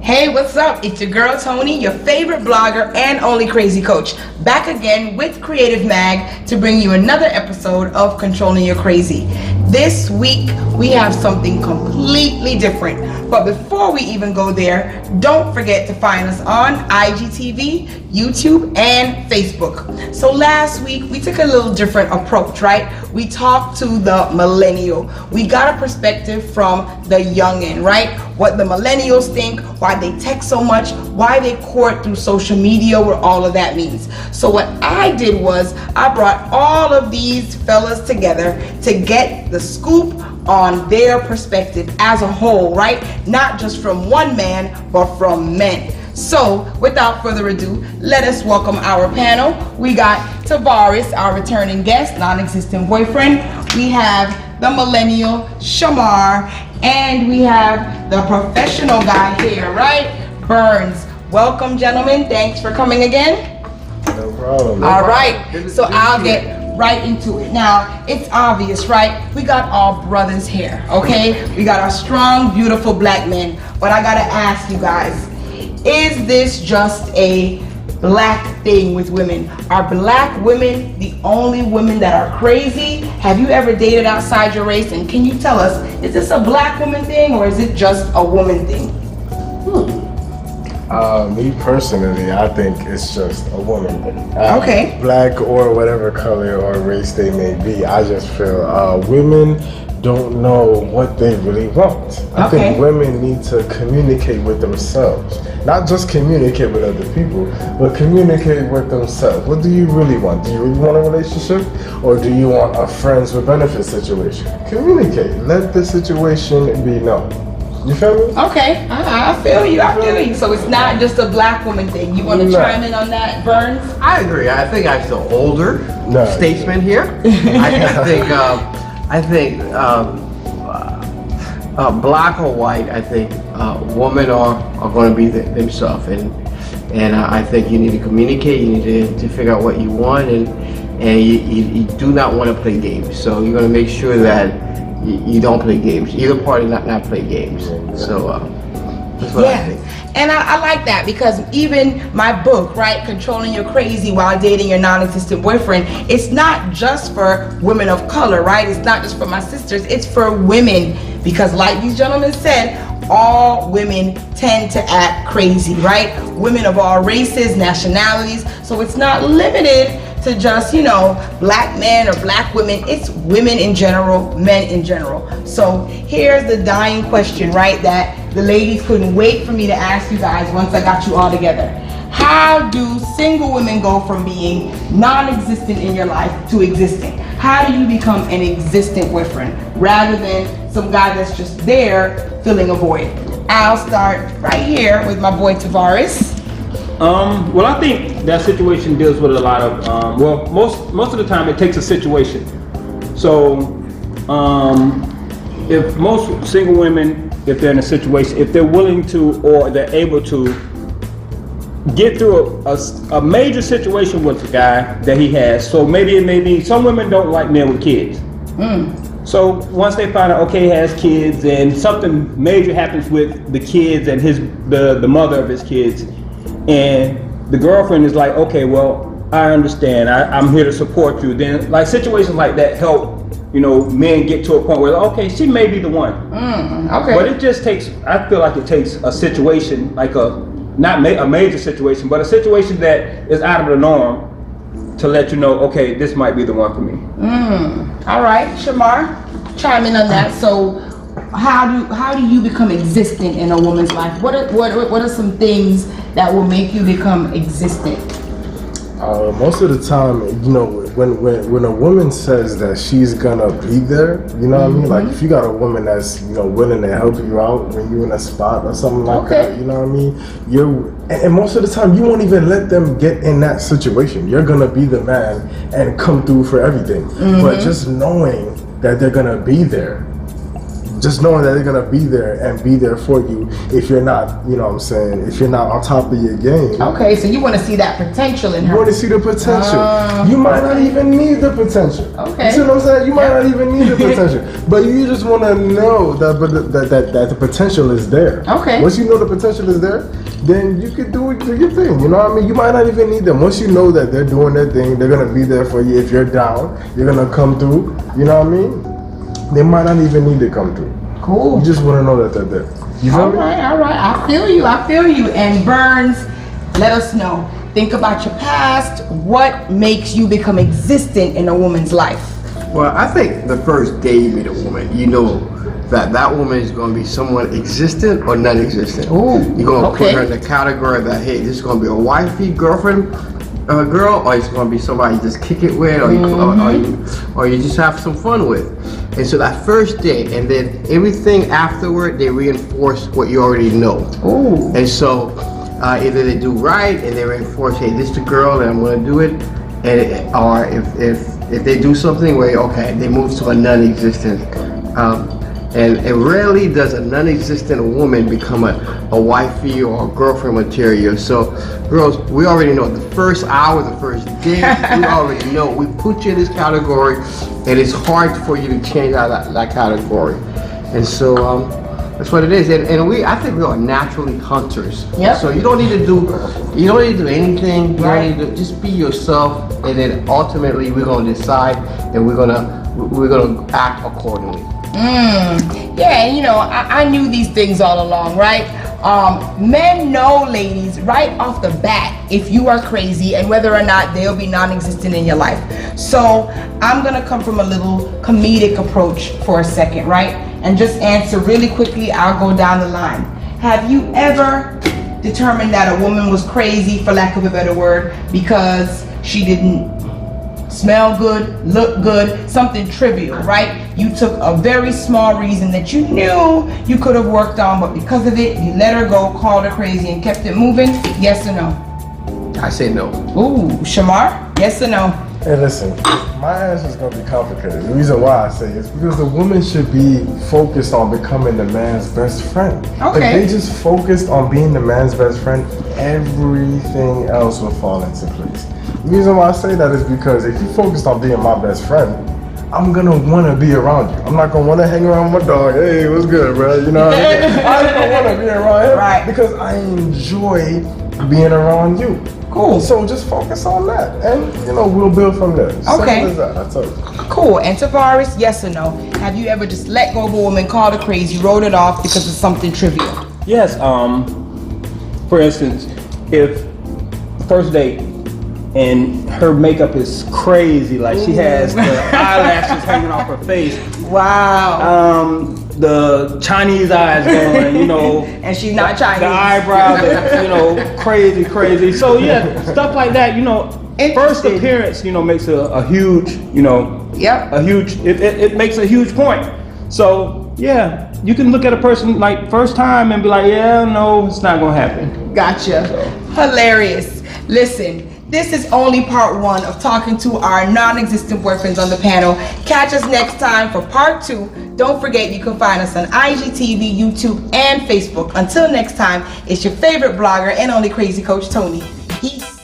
Hey, what's up? It's your girl Tony, your favorite blogger and only crazy coach, back again with Creative Mag to bring you another episode of Controlling Your Crazy. This week we have something completely different, but before we even go there, don't forget to find us on IGTV, YouTube, and Facebook. So last week we took a little different approach, right? We talked to the millennial. We got a perspective from the youngin', right? What the millennials think, why they text so much, why they court through social media, what all of that means. So what I did was I brought all of these fellas together to get the scoop on their perspective as a whole, right? Not just from one man, but from men. So without further ado, let us welcome our panel. We got Tavares, our returning guest, non-existent boyfriend. We have the millennial Shamar, and we have the professional guy here, right? Burns. Welcome, gentlemen. Thanks for coming again. No problem. All right. So I'll get right into it. Now, it's obvious, right? We got all brothers here, okay? We got our strong, beautiful black men. But I gotta ask you guys, is this just a black thing with women? Are black women the only women that are crazy? Have you ever dated outside your race? And can you tell us, is this a black woman thing or is it just a woman thing? Me personally, I think it's just a woman thing. Okay. Black or whatever color or race they may be, I just feel women don't know what they really want. I think women need to communicate with themselves. Not just communicate with other people, but communicate with themselves. What do you really want? Do you really want a relationship? Or do you want a friends with benefits situation? Communicate. Let the situation be known. You feel me? Okay, I feel you. So it's not just a black woman thing. You want to chime in on that, Burns? I agree. I think I'm the older statesman here. I think black or white, I think women are going to be themselves, and I think you need to communicate. You need to figure out what you want, and you do not want to play games. So you're going to make sure that you don't play games. Either party not play games. So that's what I think. And I like that because even my book, right, Controlling Your Crazy While Dating Your Non-Existent Boyfriend, it's not just for women of color, right? It's not just for my sisters, it's for women because like these gentlemen said, all women tend to act crazy, right? Women of all races, nationalities, so it's not limited to just, black men or black women. It's women in general, men in general. So here's the dying question, right, that the ladies couldn't wait for me to ask you guys once I got you all together. How do single women go from being non-existent in your life to existing? How do you become an existent boyfriend rather than some guy that's just there filling a void? I'll start right here with my boy Tavares. Well, I think that situation deals with a lot of, most of the time it takes a situation. So, if most single women, if they're in a situation, if they're willing to or they're able to get through a major situation with a guy that he has, so maybe it may be, some women don't like men with kids. So once they find out, okay, he has kids and something major happens with the kids and the mother of his kids, and the girlfriend is like, okay, well, I understand. I'm here to support you. Then, like situations like that help, men get to a point where, okay, she may be the one. Okay. But it just takes. I feel like it takes a situation, like not a major situation, but a situation that is out of the norm to let you know, okay, this might be the one for me. All right, Shamar, chime in on that. So, how do you become existent in a woman's life? What are some things that will make you become existent? Most of the time, when a woman says that she's gonna be there, you know what I mean? Like if you got a woman that's willing to help you out when you're in a spot or something like that, you know what I mean? And most of the time you won't even let them get in that situation. You're gonna be the man and come through for everything. But just knowing that they're gonna be there, just knowing that they're gonna be there and be there for you if you're not, you know what I'm saying, if you're not on top of your game. Okay, so you want to see that potential in her. You want to see the potential. You might not even need the potential. Okay. You see what I'm saying? You might not even need the potential, but you just want to know that the potential is there. Okay. Once you know the potential is there, then you could do your thing. You know what I mean? You might not even need them. Once you know that they're doing their thing, they're gonna be there for you. If you're down, you're gonna come through. You know what I mean? They might not even need to come through. Cool. You just want to know that they're there. You feel me? All right. I feel you. And Burns, let us know. Think about your past. What makes you become existent in a woman's life? Well, I think the first day you meet a woman, you know that woman is going to be someone existent or non-existent. Ooh, you're going to put her in the category that, hey, this is going to be a wifey, girlfriend, girl, or it's going to be somebody you just kick it with, or you just have some fun with. And so that first date, and then everything afterward, they reinforce what you already know. Ooh. And so either they do right and they reinforce, hey, this is the girl and I'm going to do it, and or if they do something where, okay, they move to a non-existent. And rarely does a non-existent woman become a wifey or a girlfriend material. So, girls, we already know the first hour, the first day, we already know. We put you in this category, and it's hard for you to change out of that category. And so, that's what it is. And I think we are naturally hunters. Yep. So you don't need to do anything. You don't need to just be yourself, and then ultimately we're gonna decide, and we're gonna act accordingly. Yeah, and you know, I knew these things all along, right? Men know, ladies, right off the bat if you are crazy and whether or not they'll be non-existent in your life. So I'm gonna come from a little comedic approach for a second, right? And just answer really quickly. I'll go down the line. Have you ever determined that a woman was crazy, for lack of a better word, because she didn't smell good, look good, something trivial, right? You took a very small reason that you knew you could have worked on, but because of it, you let her go, called her crazy, and kept it moving? Yes or no? I say no. Ooh, Shamar, yes or no? Hey, listen, my answer is going to be complicated. The reason why I say it is because the woman should be focused on becoming the man's best friend. Okay. If they just focused on being the man's best friend, everything else will fall into place. The reason why I say that is because if you focused on being my best friend, I'm gonna wanna be around you. I'm not gonna wanna hang around with my dog. Hey, what's good, bro? You know what I mean? I don't wanna be around him, right? Because I enjoy being around you. Cool. So just focus on that, and you know we'll build from there. Simple Okay. as that. That's all. Cool. And Tavares, yes or no? Have you ever just let go of a woman, called her crazy, wrote it off because of something trivial? Yes. For instance, if first date and her makeup is crazy, like she has the eyelashes hanging off her face. Wow. The Chinese eyes going, you know. And she's not Chinese. The eyebrows are, you know, crazy. So yeah, stuff like that, you know. First appearance, you know, makes a huge, you know. Yep. It makes a huge point. So yeah, you can look at a person like first time and be like, yeah, no, it's not gonna happen. Gotcha. Hilarious. Listen, this is only part 1 of talking to our non-existent boyfriends on the panel. Catch us next time for part 2. Don't forget you can find us on IGTV, YouTube, and Facebook. Until next time, it's your favorite blogger and only crazy coach, Tony. Peace.